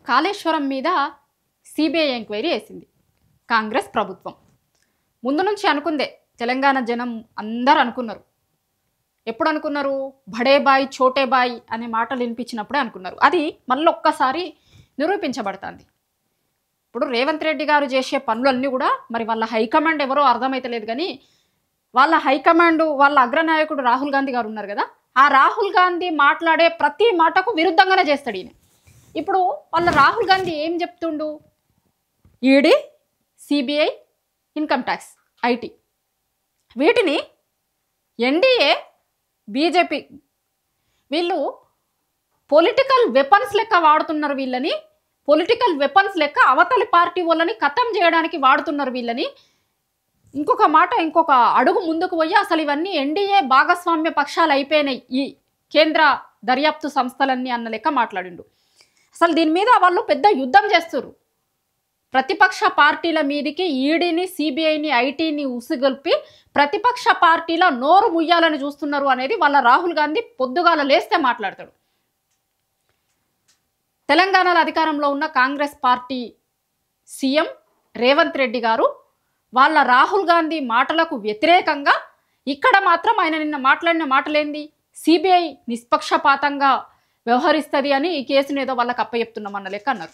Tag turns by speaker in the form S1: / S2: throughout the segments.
S1: కాళేశ్వరం మీద CBI enquiry వేసింది కాంగ్రెస్ ప్రభుత్వం. ముందు నుంచి అనుకుందే, తెలంగాణ జనం అందరూ అనుకున్నారు. ఎప్పుడు అనుకున్నారు? బడే బాయ్ చోటే బాయ్ అనే మాటలు వినిపించినప్పుడే అనుకున్నారు. అది మళ్ళీ ఒక్కసారి నిరూపించబడుతుంది. ఇప్పుడు రేవంత్ రెడ్డి గారు చేసే పనులన్నీ కూడా మరి వాళ్ళ హైకమాండ్ ఎవరో అర్థమైతలేదు, కానీ వాళ్ళ హైకమాండ్ వాళ్ళ అగ్రనాయకుడు రాహుల్ గాంధీ గారు ఉన్నారు కదా, ఆ రాహుల్ గాంధీ మాట్లాడే ప్రతి మాటకు విరుద్ధంగానే చేస్తాడు ఈయన. ఇప్పుడు వాళ్ళ రాహుల్ గాంధీ ఏం చెప్తుండు? ED, CBI, income tax, IT, వీటిని ఎన్డీఏ, బీజేపీ వీళ్ళు పొలిటికల్ వెపన్స్ లెక్క వాడుతున్నారు. వీళ్ళని పొలిటికల్ వెపన్స్ లెక్క అవతలి పార్టీ వాళ్ళని ఖతం చేయడానికి వాడుతున్నారు వీళ్ళని. ఇంకొక అడుగు ముందుకు పోయి అసలు ఇవన్నీ ఎన్డీఏ భాగస్వామ్య పక్షాలు అయిపోయినాయి ఈ కేంద్ర దర్యాప్తు సంస్థలన్నీ అన్న లెక్క మాట్లాడిండు. అసలు దీని మీద వాళ్ళు పెద్ద యుద్ధం చేస్తున్నారు. ప్రతిపక్ష పార్టీల మీదికి ఈడీని, సిబిఐని, ఐటీని ఉసిగొల్పి ప్రతిపక్ష పార్టీల నోరు ముయ్యాలని చూస్తున్నారు అనేది వాళ్ళ రాహుల్ గాంధీ పొద్దుగాల లేస్తే మాట్లాడతాడు. తెలంగాణలో అధికారంలో ఉన్న కాంగ్రెస్ పార్టీ సీఎం రేవంత్ రెడ్డి గారు వాళ్ళ రాహుల్ గాంధీ మాటలకు వ్యతిరేకంగా ఇక్కడ మాత్రం ఆయన నిన్న మాట్లాడిన మాటలేంది? సిబిఐ నిష్పక్షపాతంగా వ్యవహరిస్తుంది అని ఈ కేసును ఏదో వాళ్ళకి అప్పచెప్తున్నామన్న లెక్క అన్నారు.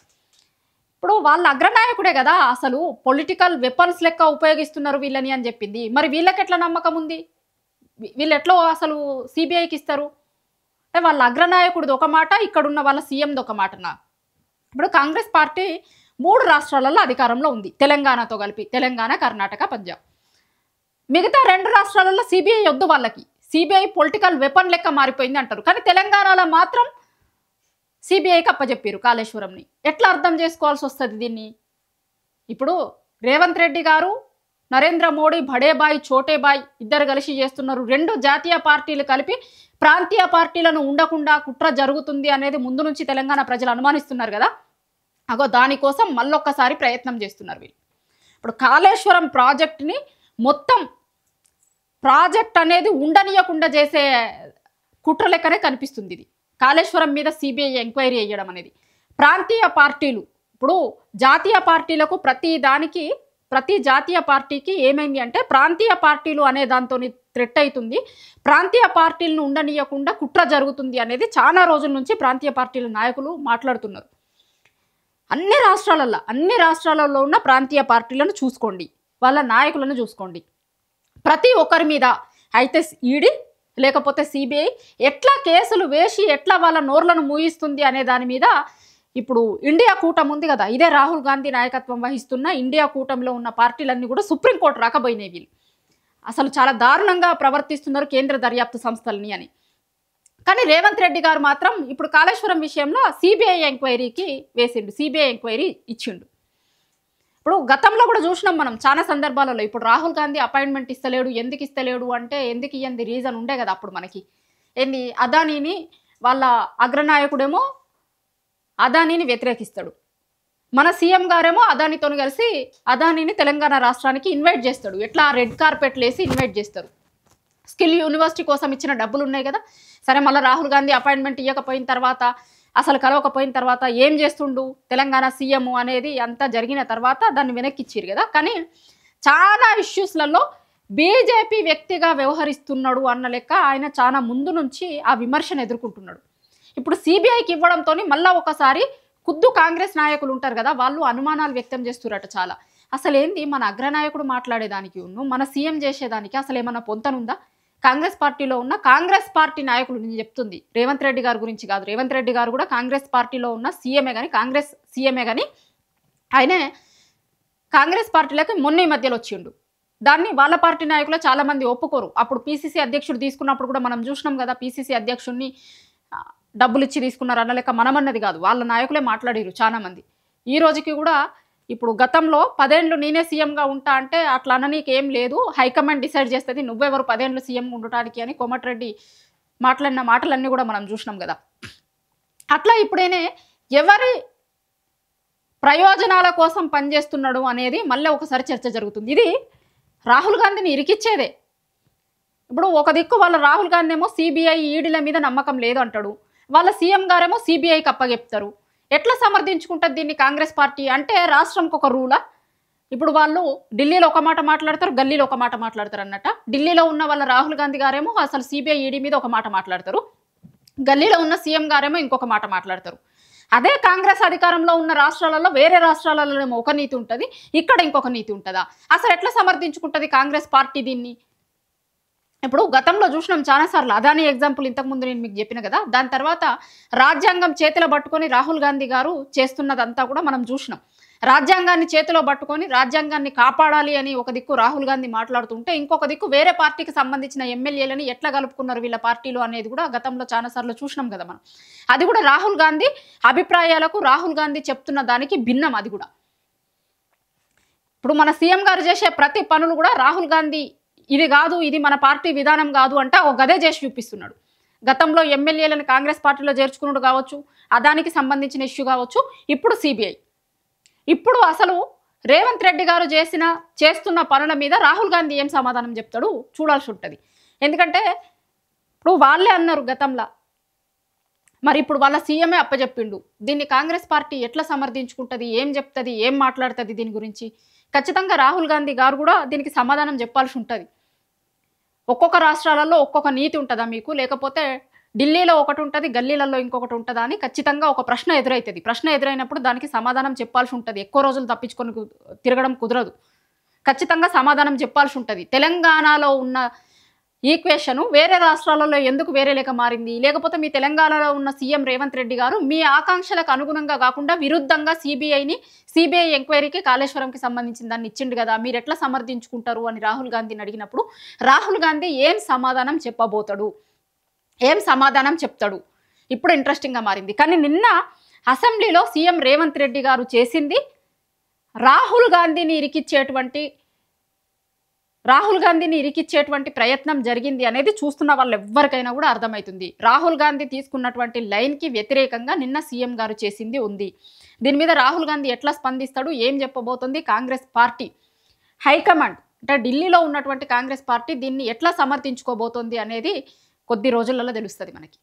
S1: ఇప్పుడు వాళ్ళ అగ్రనాయకుడే కదా అసలు పొలిటికల్ వెపన్స్ లెక్క ఉపయోగిస్తున్నారు వీళ్ళని అని చెప్పింది. మరి వీళ్ళకి ఎట్లా నమ్మకం ఉంది? వీళ్ళు ఎట్లా అసలు సిబిఐకి ఇస్తారు? అంటే వాళ్ళ అగ్రనాయకుడిది ఒక మాట, ఇక్కడున్న వాళ్ళ సీఎంది ఒక మాటనా? ఇప్పుడు కాంగ్రెస్ పార్టీ 3 రాష్ట్రాలలో అధికారంలో ఉంది, తెలంగాణతో కలిపి, తెలంగాణ, కర్ణాటక, పంజాబ్. మిగతా 2 రాష్ట్రాలలో సిబిఐ వద్దు, వాళ్ళకి సిబిఐ పొలిటికల్ వెపన్ లెక్క మారిపోయింది అంటారు. కానీ తెలంగాణలో మాత్రం సిబిఐకి అప్పచెప్పారు కాళేశ్వరంని. ఎట్లా అర్థం చేసుకోవాల్సి వస్తుంది దీన్ని? ఇప్పుడు రేవంత్ రెడ్డి గారు, నరేంద్ర మోడీ బడే బాయ్ చోటే బాయ్ ఇద్దరు కలిసి చేస్తున్నారు. 2 జాతీయ పార్టీలు కలిపి ప్రాంతీయ పార్టీలను ఉండకుండా కుట్ర జరుగుతుంది అనేది ముందు నుంచి తెలంగాణ ప్రజలు అనుమానిస్తున్నారు కదా. అగో దానికోసం మళ్ళొక్కసారి ప్రయత్నం చేస్తున్నారు వీళ్ళు. ఇప్పుడు కాళేశ్వరం ప్రాజెక్టుని మొత్తం ప్రాజెక్ట్ అనేది ఉండనీయకుండా చేసే కుట్ర లెక్కనే కనిపిస్తుంది ఇది. కాళేశ్వరం మీద సిబిఐ ఎంక్వైరీ చేయడం అనేది ప్రాంతీయ పార్టీలు, ఇప్పుడు జాతీయ పార్టీలకు ప్రతి జాతీయ పార్టీకి ఏమైంది అంటే ప్రాంతీయ పార్టీలు అనే దాంతో థ్రెట్ అవుతుంది, ప్రాంతీయ పార్టీలను ఉండనీయకుండా కుట్ర జరుగుతుంది అనేది చాలా రోజుల నుంచి ప్రాంతీయ పార్టీల నాయకులు మాట్లాడుతున్నారు. అన్ని రాష్ట్రాలలో ఉన్న ప్రాంతీయ పార్టీలను చూసుకోండి, వాళ్ళ నాయకులను చూసుకోండి. ప్రతి ఒక్కరి మీద అయితే ఈడీ లేకపోతే సిబిఐ ఎట్లా కేసులు వేసి ఎట్లా వాళ్ళ నోర్లను మూయిస్తుంది అనే దాని మీద ఇప్పుడు ఇండియా కూటమి ఉంది కదా, ఇదే రాహుల్ గాంధీ నాయకత్వం వహిస్తున్న ఇండియా కూటమిలో ఉన్న పార్టీలన్నీ కూడా సుప్రీంకోర్టు రాకపోయినాయి. వీళ్ళు అసలు చాలా దారుణంగా ప్రవర్తిస్తున్నారు కేంద్ర దర్యాప్తు సంస్థలని అని. కానీ రేవంత్ రెడ్డి గారు మాత్రం ఇప్పుడు కాళేశ్వరం విషయంలో సిబిఐ ఎంక్వైరీకి వేసిండు, సిబిఐ ఎంక్వైరీ ఇచ్చిండు. ఇప్పుడు గతంలో కూడా చూసినాం మనం చాలా సందర్భాలలో. ఇప్పుడు రాహుల్ గాంధీ అపాయింట్మెంట్ ఇస్తలేడు, ఎందుకు ఇస్తలేడు అంటే ఎందుకు ఇయ్యంది రీజన్ ఉండే కదా అప్పుడు మనకి. ఏంది, అదానీని వాళ్ళ అగ్రనాయకుడేమో అదానీని వ్యతిరేకిస్తాడు, మన సీఎం గారేమో అదానీతో కలిసి అదానీని తెలంగాణ రాష్ట్రానికి ఇన్వైట్ చేస్తాడు. ఎట్లా రెడ్ కార్పెట్లు వేసి ఇన్వైట్ చేస్తారు. స్కిల్ యూనివర్సిటీ కోసం ఇచ్చిన డబ్బులు ఉన్నాయి కదా. సరే, మళ్ళీ రాహుల్ గాంధీ అపాయింట్మెంట్ ఇవ్వకపోయిన తర్వాత, అసలు కలవకపోయిన తర్వాత ఏం చేస్తుండు తెలంగాణ సీఎం అనేది అంతా జరిగిన తర్వాత దాన్ని వెనక్కిచ్చారు కదా. కానీ చాలా ఇష్యూస్లలో బీజేపీ వ్యక్తిగా వ్యవహరిస్తున్నాడు అన్న లెక్క ఆయన చాలా ముందు నుంచి ఆ విమర్శను ఎదుర్కొంటున్నాడు. ఇప్పుడు సిబిఐకి ఇవ్వడంతో మళ్ళీ ఒకసారి ఖుద్దు కాంగ్రెస్ నాయకులు ఉంటారు కదా, వాళ్ళు అనుమానాలు వ్యక్తం చేస్తున్నారట చాలా. అసలు ఏంది మన అగ్రనాయకుడు మాట్లాడేదానికి మన సీఎం చేసేదానికి అసలు ఏమన్నా పొంతనుందా? కాంగ్రెస్ పార్టీలో ఉన్న కాంగ్రెస్ పార్టీ నాయకులు నేను చెప్తుంది రేవంత్ రెడ్డి గారి గురించి కాదు. రేవంత్ రెడ్డి గారు కూడా కాంగ్రెస్ పార్టీలో ఉన్న సీఎంఏ కానీ, కాంగ్రెస్ సీఎంఏ కానీ, ఆయనే కాంగ్రెస్ పార్టీలోకి మొన్న ఈ మధ్యలో వచ్చిండు. దాన్ని వాళ్ళ పార్టీ నాయకులు చాలామంది ఒప్పుకోరు. అప్పుడు పీసీసీ అధ్యక్షుడు తీసుకున్నప్పుడు కూడా మనం చూసినాం కదా, పీసీసీ అధ్యక్షుడిని డబ్బులు ఇచ్చి తీసుకున్నారు అన్న లెక్క మనమన్నది కాదు, వాళ్ళ నాయకులే మాట్లాడారు చాలామంది. ఈ రోజుకి కూడా ఇప్పుడు గతంలో 10 ఏళ్ళు నేనే సీఎంగా ఉంటా అంటే అట్లా అననీకి ఏం లేదు, హైకమాండ్ డిసైడ్ చేస్తుంది నువ్వెవరు 10 ఏళ్ళు సీఎంగా ఉండటానికి అని కోమటిరెడ్డి మాట్లాడిన మాటలన్నీ కూడా మనం చూసినాం కదా. అట్లా ఇప్పుడేనే ఎవరి ప్రయోజనాల కోసం పనిచేస్తున్నాడు అనేది మళ్ళీ ఒకసారి చర్చ జరుగుతుంది. ఇది రాహుల్ గాంధీని ఇరికిచ్చేదే. ఇప్పుడు ఒక దిక్కు వాళ్ళ రాహుల్ గాంధీ ఏమో సిబిఐ ఈడీల మీద నమ్మకం లేదు అంటాడు, వాళ్ళ సీఎం గారేమో సిబిఐకి అప్పచెప్తారు. ఎట్లా సమర్థించుకుంటుంది దీన్ని కాంగ్రెస్ పార్టీ? అంటే రాష్ట్రంకి ఒక రూలా? ఇప్పుడు వాళ్ళు ఢిల్లీలో ఒక మాట మాట్లాడతారు, గల్లీలో ఒక మాట మాట్లాడతారు అన్నట్ట. ఢిల్లీలో ఉన్న వాళ్ళ రాహుల్ గాంధీ గారేమో అసలు సిబిఐ ఈడీ మీద ఒక మాట మాట్లాడతారు, గల్లీలో ఉన్న సీఎం గారేమో ఇంకొక మాట మాట్లాడతారు. అదే కాంగ్రెస్ అధికారంలో ఉన్న రాష్ట్రాలలో వేరే రాష్ట్రాలలో ఒక నీతి ఉంటుంది, ఇక్కడ ఇంకొక నీతి ఉంటుందా? అసలు ఎట్లా సమర్థించుకుంటుంది కాంగ్రెస్ పార్టీ దీన్ని? ఇప్పుడు గతంలో చూసినాం చాలాసార్లు. అదాని ఎగ్జాంపుల్ ఇంతకుముందు నేను మీకు చెప్పిన కదా. దాని తర్వాత రాజ్యాంగం చేతిలో పట్టుకొని రాహుల్ గాంధీ గారు చేస్తున్నదంతా కూడా మనం చూసినాం. రాజ్యాంగాన్ని చేతిలో పట్టుకొని రాజ్యాంగాన్ని కాపాడాలి అని ఒక దిక్కు రాహుల్ గాంధీ మాట్లాడుతుంటే, ఇంకొక దిక్కు వేరే పార్టీకి సంబంధించిన ఎమ్మెల్యేలని ఎట్లా కలుపుకున్నారు వీళ్ళ పార్టీలో అనేది కూడా గతంలో చాలాసార్లు చూసినాం కదా మనం. అది కూడా రాహుల్ గాంధీ అభిప్రాయాలకు రాహుల్ గాంధీ చెప్తున్న దానికి భిన్నం. అది కూడా ఇప్పుడు మన సీఎం గారు చేసే ప్రతి పనులు కూడా రాహుల్ గాంధీ ఇది కాదు, ఇది మన పార్టీ విధానం కాదు అంటే ఒక గదే చేసి చూపిస్తున్నాడు. గతంలో ఎమ్మెల్యేలను కాంగ్రెస్ పార్టీలో చేర్చుకున్నాడు కావచ్చు, అదానికి సంబంధించిన ఇష్యూ కావచ్చు, ఇప్పుడు సిబిఐ. ఇప్పుడు అసలు రేవంత్ రెడ్డి గారు చేస్తున్న పనుల మీద రాహుల్ గాంధీ ఏం సమాధానం చెప్తాడు చూడాల్సి ఉంటుంది. ఎందుకంటే ఇప్పుడు వాళ్ళే అన్నారు గతంలో, మరి ఇప్పుడు వాళ్ళ సీఎమే అప్పచెప్పిండు. దీన్ని కాంగ్రెస్ పార్టీ ఎట్లా సమర్థించుకుంటుంది, ఏం చెప్తుంది, ఏం మాట్లాడుతుంది దీని గురించి? ఖచ్చితంగా రాహుల్ గాంధీ గారు కూడా దీనికి సమాధానం చెప్పాల్సి ఉంటుంది. ఒక్కొక్క రాష్ట్రాలలో ఒక్కొక్క నీతి ఉంటుందా మీకు, లేకపోతే ఢిల్లీలో ఒకటి ఉంటుంది, గల్లీలలో ఇంకొకటి ఉంటుందా అని ఖచ్చితంగా ఒక ప్రశ్న ఎదురవుతుంది. ప్రశ్న ఎదురైనప్పుడు దానికి సమాధానం చెప్పాల్సి ఉంటుంది. ఎక్కువ రోజులు తప్పించుకొని తిరగడం కుదరదు. ఖచ్చితంగా సమాధానం చెప్పాల్సి ఉంటుంది. తెలంగాణలో ఉన్న ఈక్వేషను వేరే రాష్ట్రాలలో ఎందుకు వేరే లేక మారింది? లేకపోతే మీ తెలంగాణలో ఉన్న సీఎం రేవంత్ రెడ్డి గారు మీ ఆకాంక్షలకు అనుగుణంగా కాకుండా విరుద్ధంగా సిబిఐ ఎంక్వైరీకి కాళేశ్వరంకి సంబంధించిన దాన్ని ఇచ్చిండు కదా, మీరు ఎట్లా సమర్థించుకుంటారు అని రాహుల్ గాంధీని అడిగినప్పుడు రాహుల్ గాంధీ ఏం సమాధానం చెప్పబోతాడు, ఏం సమాధానం చెప్తాడు? ఇప్పుడు ఇంట్రెస్టింగ్గా మారింది. కానీ నిన్న అసెంబ్లీలో సీఎం రేవంత్ రెడ్డి గారు చేసింది రాహుల్ గాంధీని ఇరికిచ్చేటువంటి ప్రయత్నం జరిగింది అనేది చూస్తున్న వాళ్ళు ఎవ్వరికైనా కూడా అర్థమవుతుంది. రాహుల్ గాంధీ తీసుకున్నటువంటి లైన్కి వ్యతిరేకంగా నిన్న సీఎం గారు చేసింది ఉంది. దీని మీద రాహుల్ గాంధీ ఎట్లా స్పందిస్తాడు, ఏం చెప్పబోతుంది కాంగ్రెస్ పార్టీ హైకమాండ్, అంటే ఢిల్లీలో ఉన్నటువంటి కాంగ్రెస్ పార్టీ దీన్ని ఎట్లా సమర్థించుకోబోతోంది అనేది కొద్ది రోజులలో తెలుస్తుంది మనకి.